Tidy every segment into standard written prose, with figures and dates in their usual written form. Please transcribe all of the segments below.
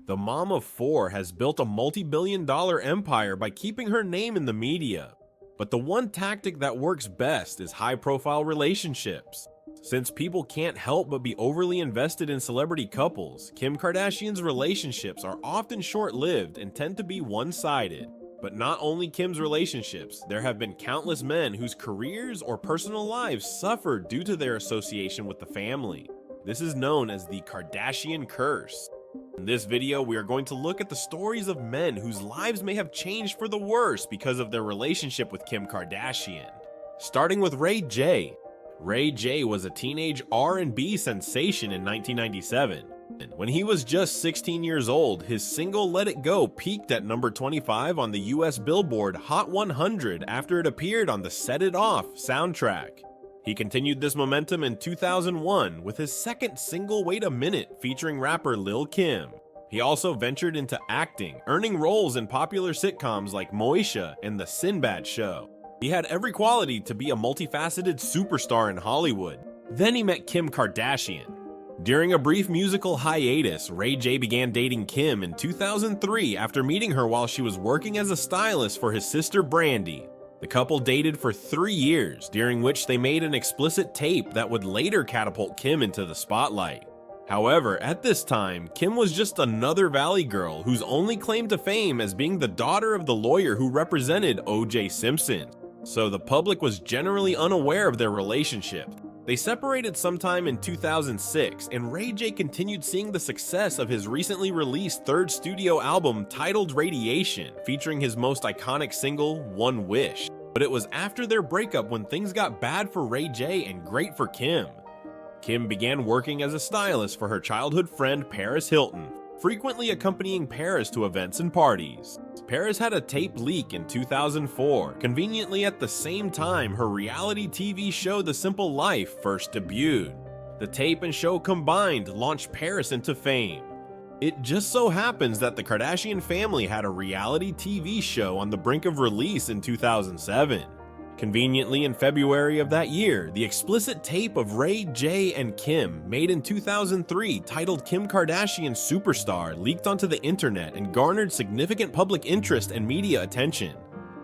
The mom of four has built a multi-billion-dollar empire by keeping her name in the media. But the one tactic that works best is high-profile relationships. Since people can't help but be overly invested in celebrity couples, Kim Kardashian's relationships are often short-lived and tend to be one-sided. But not only Kim's relationships, there have been countless men whose careers or personal lives suffered due to their association with the family. This is known as the Kardashian curse. In this video, we are going to look at the stories of men whose lives may have changed for the worse because of their relationship with Kim Kardashian. Starting with Ray J. Ray J was a teenage R&B sensation in 1997. When he was just 16 years old, his single Let It Go peaked at number 25 on the US Billboard Hot 100 after it appeared on the Set It Off soundtrack. He continued this momentum in 2001 with his second single Wait a Minute featuring rapper Lil' Kim. He also ventured into acting, earning roles in popular sitcoms like Moesha and The Sinbad Show. He had every quality to be a multifaceted superstar in Hollywood. Then he met Kim Kardashian. During a brief musical hiatus, Ray J began dating Kim in 2003 after meeting her while she was working as a stylist for his sister Brandy. The couple dated for 3 years, during which they made an explicit tape that would later catapult Kim into the spotlight. However, at this time, Kim was just another Valley girl whose only claim to fame as being the daughter of the lawyer who represented O.J. Simpson, so the public was generally unaware of their relationship. They separated sometime in 2006, and Ray J continued seeing the success of his recently released third studio album titled Radiation, featuring his most iconic single, One Wish. But it was after their breakup when things got bad for Ray J and great for Kim. Kim began working as a stylist for her childhood friend Paris Hilton, frequently accompanying Paris to events and parties. Paris had a tape leak in 2004, conveniently at the same time her reality TV show The Simple Life first debuted. The tape and show combined launched Paris into fame. It just so happens that the Kardashian family had a reality TV show on the brink of release in 2007. Conveniently, in February of that year, the explicit tape of Ray J and Kim, made in 2003, titled Kim Kardashian Superstar, leaked onto the internet and garnered significant public interest and media attention.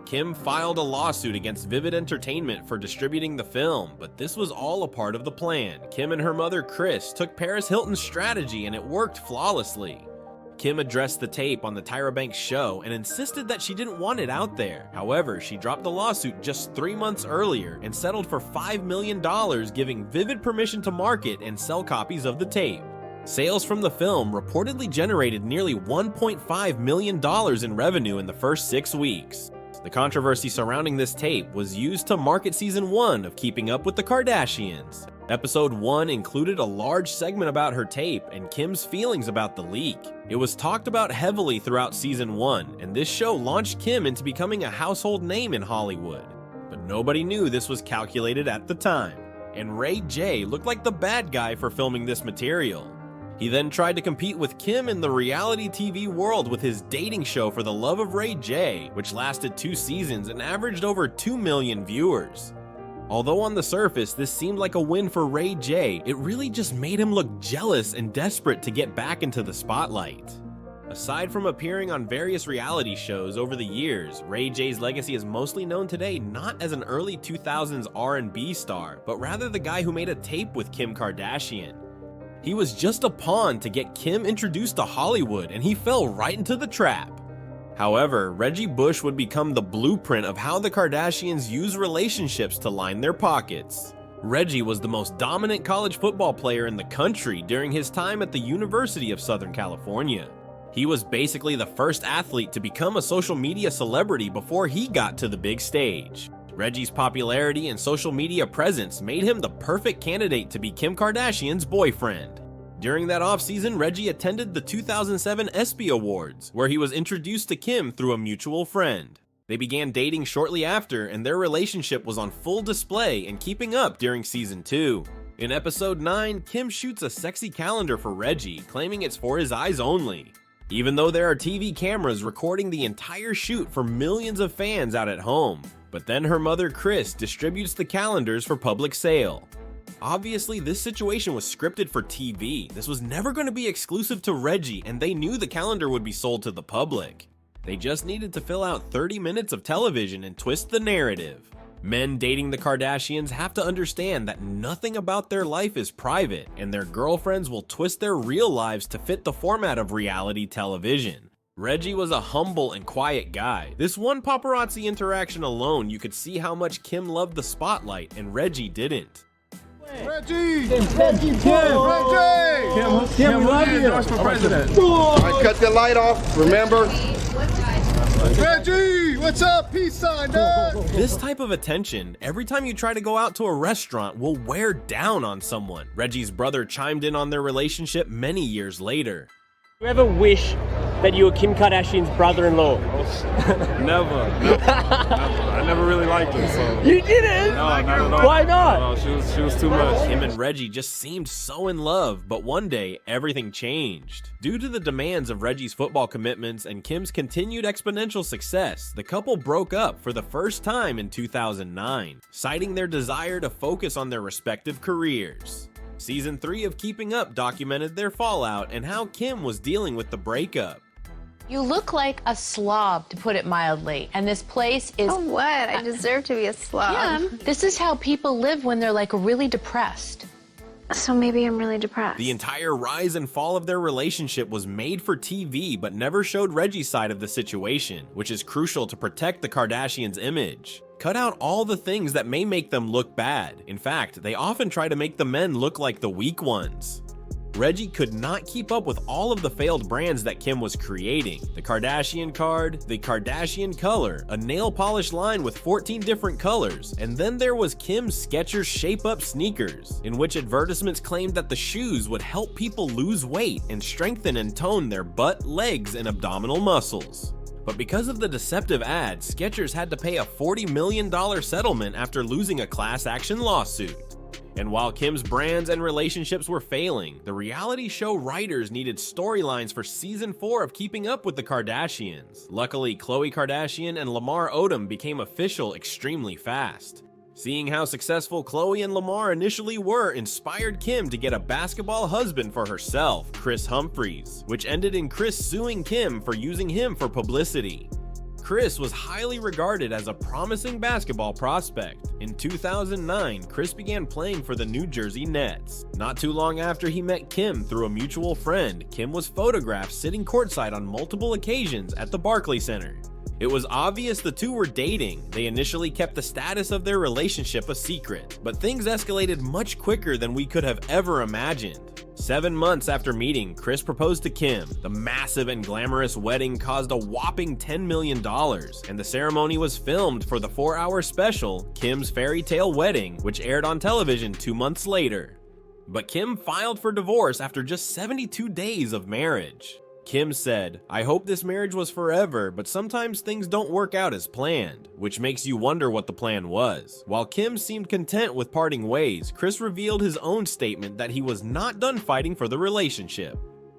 Kim filed a lawsuit against Vivid Entertainment for distributing the film, but this was all a part of the plan. Kim and her mother Kris took Paris Hilton's strategy and it worked flawlessly. Kim addressed the tape on the Tyra Banks show and insisted that she didn't want it out there. However, she dropped the lawsuit just 3 months earlier and settled for $5 million, giving Vivid permission to market and sell copies of the tape. Sales from the film reportedly generated nearly $1.5 million in revenue in the first 6 weeks. The controversy surrounding this tape was used to market season 1 of Keeping Up with the Kardashians. Episode 1 included a large segment about her tape and Kim's feelings about the leak. It was talked about heavily throughout season 1, and this show launched Kim into becoming a household name in Hollywood. But nobody knew this was calculated at the time, and Ray J looked like the bad guy for filming this material. He then tried to compete with Kim in the reality TV world with his dating show For the Love of Ray J, which lasted 2 seasons and averaged over 2 million viewers. Although on the surface this seemed like a win for Ray J, it really just made him look jealous and desperate to get back into the spotlight. Aside from appearing on various reality shows over the years, Ray J's legacy is mostly known today not as an early 2000s R&B star, but rather the guy who made a tape with Kim Kardashian. He was just a pawn to get Kim introduced to Hollywood, and he fell right into the trap. However, Reggie Bush would become the blueprint of how the Kardashians use relationships to line their pockets. Reggie was the most dominant college football player in the country during his time at the University of Southern California. He was basically the first athlete to become a social media celebrity before he got to the big stage. Reggie's popularity and social media presence made him the perfect candidate to be Kim Kardashian's boyfriend. During that offseason, Reggie attended the 2007 ESPY Awards, where he was introduced to Kim through a mutual friend. They began dating shortly after, and their relationship was on full display and Keeping Up during season 2. In episode 9, Kim shoots a sexy calendar for Reggie, claiming it's for his eyes only. Even though there are TV cameras recording the entire shoot for millions of fans out at home. But then her mother Kris distributes the calendars for public sale. Obviously, this situation was scripted for TV. This was never going to be exclusive to Reggie, and they knew the calendar would be sold to the public. They just needed to fill out 30 minutes of television and twist the narrative. Men dating the Kardashians have to understand that nothing about their life is private, and their girlfriends will twist their real lives to fit the format of reality television. Reggie was a humble and quiet guy. This one paparazzi interaction alone, you could see how much Kim loved the spotlight and Reggie didn't. Reggie! Kim, Reggie! Kim, love you! For president. All right, cut the light off, remember? Reggie! What's up? Peace sign, dog! This type of attention, every time you try to go out to a restaurant, will wear down on someone. Reggie's brother chimed in on their relationship many years later. Do you ever wish that you were Kim Kardashian's brother-in-law? Never. I never really liked her, so. You didn't? No, not at all. Why not? No, she was too much. Kim and Reggie just seemed so in love, but one day, everything changed. Due to the demands of Reggie's football commitments and Kim's continued exponential success, the couple broke up for the first time in 2009, citing their desire to focus on their respective careers. Season 3 of Keeping Up documented their fallout and how Kim was dealing with the breakup. You look like a slob, to put it mildly, and this place is... Oh, what? I deserve to be a slob. Yeah, this is how people live when they're like really depressed. So maybe I'm really depressed. The entire rise and fall of their relationship was made for TV but never showed Reggie's side of the situation, which is crucial to protect the Kardashians' image. Cut out all the things that may make them look bad. In fact, they often try to make the men look like the weak ones. Reggie could not keep up with all of the failed brands that Kim was creating. The Kardashian card, the Kardashian color, a nail polish line with 14 different colors, and then there was Kim's Skechers Shape Up sneakers, in which advertisements claimed that the shoes would help people lose weight and strengthen and tone their butt, legs, and abdominal muscles. But because of the deceptive ads, Skechers had to pay a $40 million settlement after losing a class action lawsuit. And while Kim's brands and relationships were failing, the reality show writers needed storylines for season 4 of Keeping Up with the Kardashians. Luckily, Khloe Kardashian and Lamar Odom became official extremely fast. Seeing how successful Khloe and Lamar initially were inspired Kim to get a basketball husband for herself, Kris Humphries, which ended in Kris suing Kim for using him for publicity. Kris was highly regarded as a promising basketball prospect. In 2009, Kris began playing for the New Jersey Nets. Not too long after he met Kim through a mutual friend, Kim was photographed sitting courtside on multiple occasions at the Barclays Center. It was obvious the two were dating. They initially kept the status of their relationship a secret, but things escalated much quicker than we could have ever imagined. 7 months after meeting, Kris proposed to Kim. The massive and glamorous wedding caused a whopping $10 million, and the ceremony was filmed for the 4-hour special, Kim's Fairy Tale Wedding, which aired on television 2 months later. But Kim filed for divorce after just 72 days of marriage. Kim said, "I hope this marriage was forever, but sometimes things don't work out as planned," which makes you wonder what the plan was. While Kim seemed content with parting ways, Kris revealed his own statement that he was not done fighting for the relationship.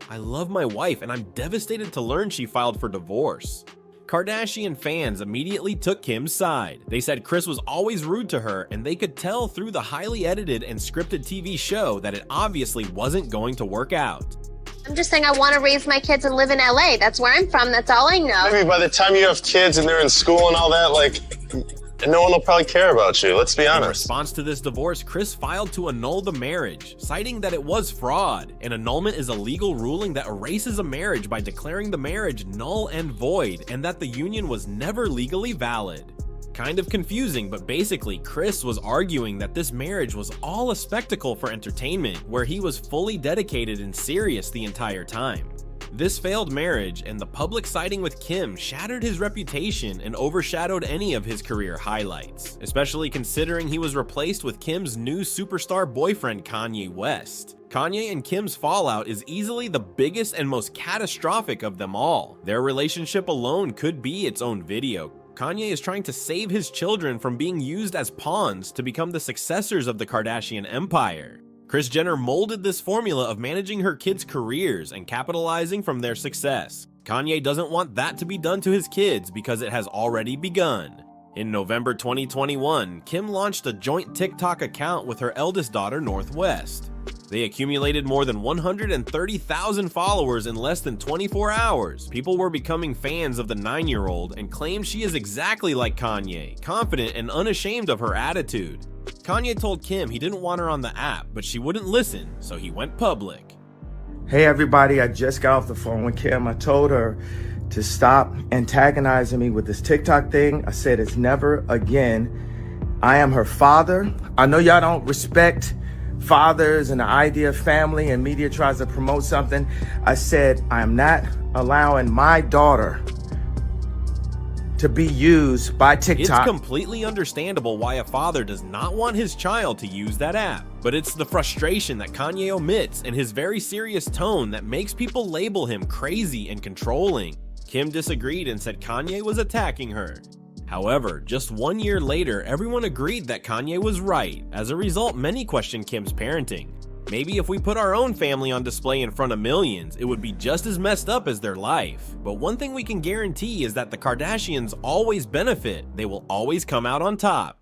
"I love my wife and I'm devastated to learn she filed for divorce." Kardashian fans immediately took Kim's side. They said Kris was always rude to her and they could tell through the highly edited and scripted TV show that it obviously wasn't going to work out. I'm just saying I want to raise my kids and live in LA. That's where I'm from. That's all I know. Maybe by the time you have kids and they're in school and all that, like, no one will probably care about you. Let's be honest. In response to this divorce, Kris filed to annul the marriage, citing that it was fraud. An annulment is a legal ruling that erases a marriage by declaring the marriage null and void, and that the union was never legally valid. Kind of confusing, but basically Kris was arguing that this marriage was all a spectacle for entertainment, where he was fully dedicated and serious the entire time. This failed marriage and the public siding with Kim shattered his reputation and overshadowed any of his career highlights, especially considering he was replaced with Kim's new superstar boyfriend Kanye West. Kanye and Kim's fallout is easily the biggest and most catastrophic of them all. Their relationship alone could be its own video. Kanye is trying to save his children from being used as pawns to become the successors of the Kardashian empire. Kris Jenner molded this formula of managing her kids' careers and capitalizing from their success. Kanye doesn't want that to be done to his kids because it has already begun. In November 2021, Kim launched a joint TikTok account with her eldest daughter, Northwest. They accumulated more than 130,000 followers in less than 24 hours. People were becoming fans of the 9-year-old and claimed she is exactly like Kanye, confident and unashamed of her attitude. Kanye told Kim he didn't want her on the app, but she wouldn't listen, so he went public. Hey everybody, I just got off the phone with Kim. I told her to stop antagonizing me with this TikTok thing. I said it's never again. I am her father. I know y'all don't respect fathers and the idea of family, and media tries to promote something. I said I am not allowing my daughter to be used by TikTok. It's completely understandable why a father does not want his child to use that app, but it's the frustration that Kanye omits and his very serious tone that makes people label him crazy and controlling. Kim disagreed and said Kanye was attacking her. However, just 1 year later, everyone agreed that Kanye was right. As a result, many questioned Kim's parenting. Maybe if we put our own family on display in front of millions, it would be just as messed up as their life. But one thing we can guarantee is that the Kardashians always benefit. They will always come out on top.